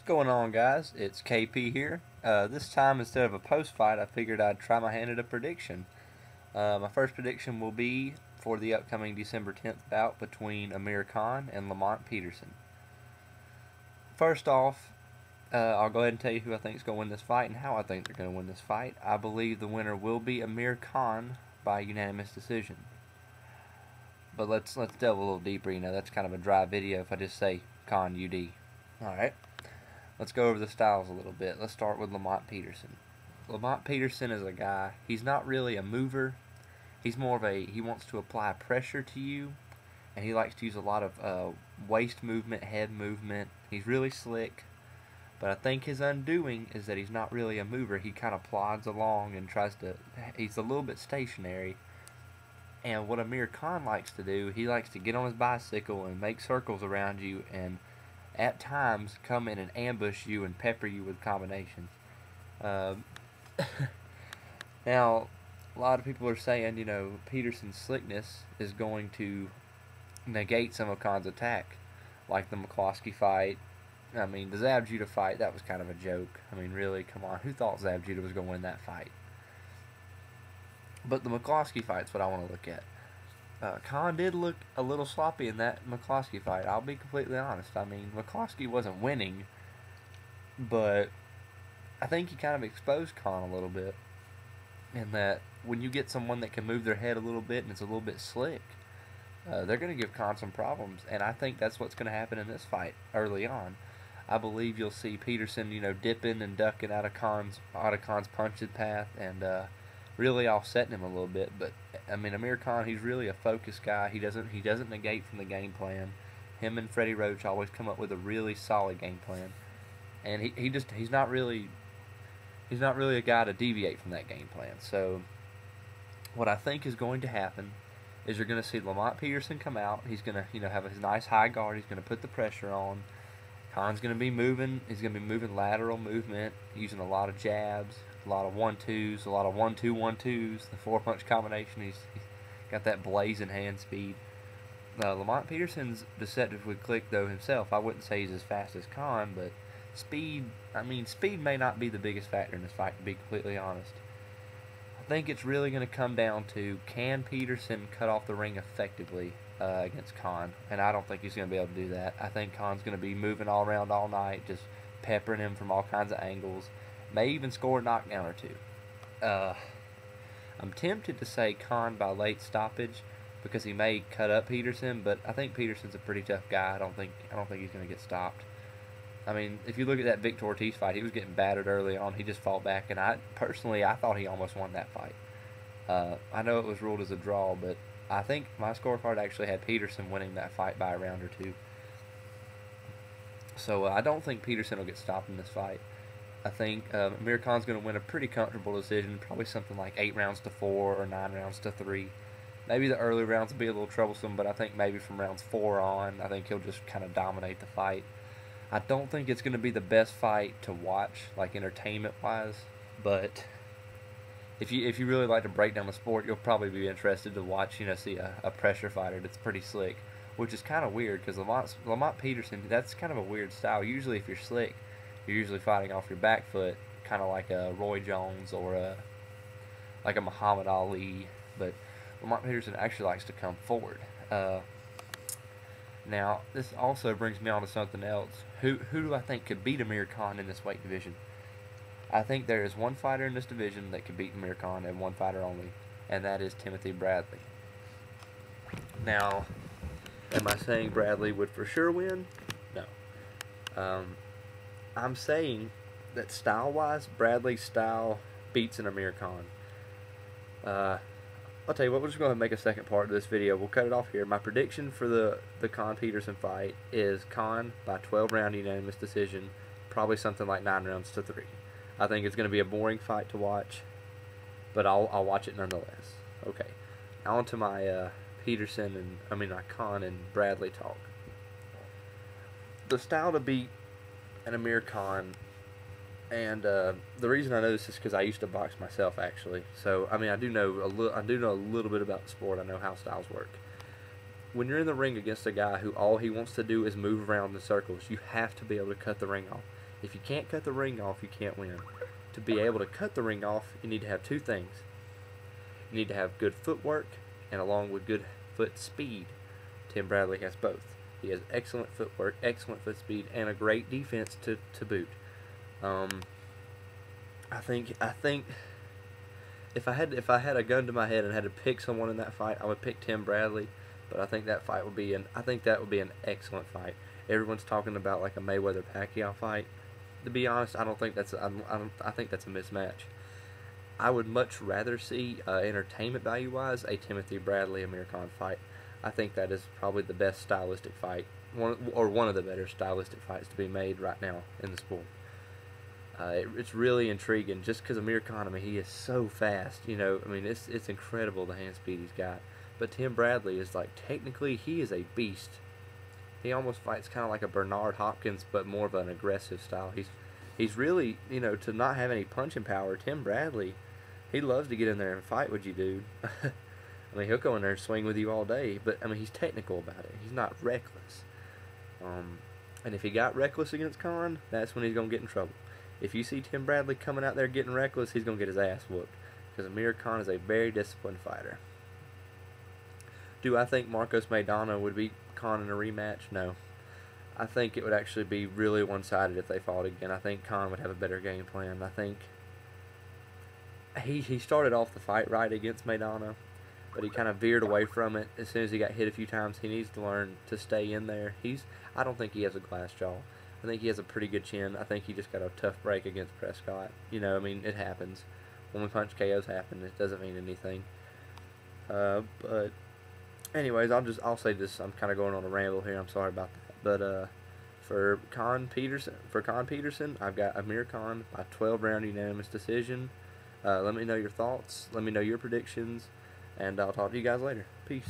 What's going on, guys? It's KP here. This time, instead of a post-fight, I figured I'd try my hand at a prediction. My first prediction will be for the upcoming December 10th bout between Amir Khan and Lamont Peterson. First off, I'll go ahead and tell you who I think is going to win this fight and how I think they're going to win this fight. I believe the winner will be Amir Khan by unanimous decision. But let's delve a little deeper. You know, that's kind of a dry video if I just say Khan UD. Alright. Let's go over the styles a little bit. Let's start with Lamont Peterson. Lamont Peterson is a guy, he's not really a mover. He's more of he wants to apply pressure to you, and he likes to use a lot of waist movement, head movement. He's really slick, but I think his undoing is that he's not really a mover. He kind of plods along and he's a little bit stationary. And what Amir Khan likes to do, he likes to get on his bicycle and make circles around you and at times come in and ambush you and pepper you with combinations. Now, a lot of people are saying, you know, Peterson's slickness is going to negate some of Khan's attack, like the McCloskey fight. I mean, the Zab Judah fight, that was kind of a joke. I mean, really, come on, who thought Zab Judah was going to win that fight? But the McCloskey fight's what I want to look at. Khan did look a little sloppy in that McCloskey fight. I'll be completely honest. I mean, McCloskey wasn't winning, but I think he kind of exposed Khan a little bit. In that when you get someone that can move their head a little bit and it's a little bit slick, they're going to give Khan some problems. And I think that's what's going to happen in this fight early on. I believe you'll see Peterson, you know, dipping and ducking out of Khan's punches path and really offsetting him a little bit. But I mean, Amir Khan, he's really a focused guy. He doesn't negate from the game plan. Him and Freddie Roach always come up with a really solid game plan, and he's not really a guy to deviate from that game plan. So what I think is going to happen is you're going to see Lamont Peterson come out. He's going to, you know, have his nice high guard. He's going to put the pressure on. Khan's going to be moving. He's going to be moving lateral movement, using a lot of jabs, a lot of 1-2s, a lot of 1-2-1-2s, the 4-punch combination. He's got that blazing hand speed. Lamont Peterson's deceptively quick, though, himself. I wouldn't say he's as fast as Khan, but speed, I mean, speed may not be the biggest factor in this fight, to be completely honest. I think it's really going to come down to, can Peterson cut off the ring effectively against Khan? And I don't think he's going to be able to do that. I think Khan's going to be moving all around all night, just peppering him from all kinds of angles. May even score a knockdown or two. I'm tempted to say Khan by late stoppage because he may cut up Peterson, but I think Peterson's a pretty tough guy. I don't think he's going to get stopped. I mean, if you look at that Victor Ortiz fight, he was getting battered early on. He just fought back, and I thought he almost won that fight. I know it was ruled as a draw, but I think my scorecard actually had Peterson winning that fight by a round or two. So I don't think Peterson will get stopped in this fight. I think Amir Khan's going to win a pretty comfortable decision, probably something like 8 rounds to 4 or 9 rounds to 3. Maybe the early rounds will be a little troublesome, but I think maybe from rounds 4 on, I think he'll just kind of dominate the fight. I don't think it's going to be the best fight to watch, like entertainment-wise, but if you really like to break down the sport, you'll probably be interested to watch, you know, see a pressure fighter that's pretty slick, which is kind of weird because Lamont Peterson, that's kind of a weird style. Usually, if you're slick, you're usually fighting off your back foot, kind of like a Roy Jones or like a Muhammad Ali, but Lamont Peterson actually likes to come forward. Now, this also brings me on to something else. Who do I think could beat Amir Khan in this weight division? I think there is one fighter in this division that could beat Amir Khan, and one fighter only, and that is Timothy Bradley. Now, am I saying Bradley would for sure win? No. I'm saying that style-wise, Bradley's style beats an Amir Khan. I'll tell you what, we're just going to make a second part of this video. We'll cut it off here. My prediction for the Khan-Peterson fight is Khan by 12-round unanimous decision, probably something like 9 rounds to 3. I think it's going to be a boring fight to watch, but I'll watch it nonetheless. Okay, now on to my my Khan and Bradley talk. The style to beat an Amir Khan, and the reason I know this is because I used to box myself, actually. So I mean, I do know a little bit about the sport. I know how styles work. when you're in the ring against a guy who all he wants to do is move around in circles, you have to be able to cut the ring off. If you can't cut the ring off, you can't win. To be able to cut the ring off, you need to have two things. You need to have good footwork, and along with good foot speed. Tim Bradley has both. He has excellent footwork, excellent foot speed, and a great defense to boot. I think if I had a gun to my head and had to pick someone in that fight, I would pick Tim Bradley. But I think that would be an excellent fight. Everyone's talking about like a Mayweather-Pacquiao fight. To be honest, I don't think that's I think that's a mismatch. I would much rather see, entertainment value-wise, a Timothy Bradley-Amir Khan fight. I think that is probably the best stylistic fight, one of the better stylistic fights to be made right now in the sport. It's really intriguing just because Amir Khan, I mean, he is so fast. You know, I mean, it's incredible the hand speed he's got. But Tim Bradley is like, technically, he is a beast. He almost fights kind of like a Bernard Hopkins, but more of an aggressive style. He's really, you know, to not have any punching power. Tim Bradley, he loves to get in there and fight with you, dude. I mean, he'll go in there and swing with you all day, but I mean, he's technical about it. He's not reckless. And if he got reckless against Khan, that's when he's gonna get in trouble. If you see Tim Bradley coming out there getting reckless, he's gonna get his ass whooped, because Amir Khan is a very disciplined fighter. Do I think Marcos Maidana would beat Khan in a rematch? No. I think it would actually be really one-sided if they fought again. I think Khan would have a better game plan. I think he started off the fight right against Maidana, but he kind of veered away from it as soon as he got hit a few times. He needs to learn to stay in there. I don't think he has a glass jaw. I think he has a pretty good chin. I think he just got a tough break against Prescott. You know, I mean, it happens. When we punch KOs happen, it doesn't mean anything. But anyways, I'll say this. I'm kind of going on a ramble here. I'm sorry about that. But for Khan Peterson, I've got Amir Khan by 12-round unanimous decision. Let me know your thoughts. Let me know your predictions, and I'll talk to you guys later. Peace.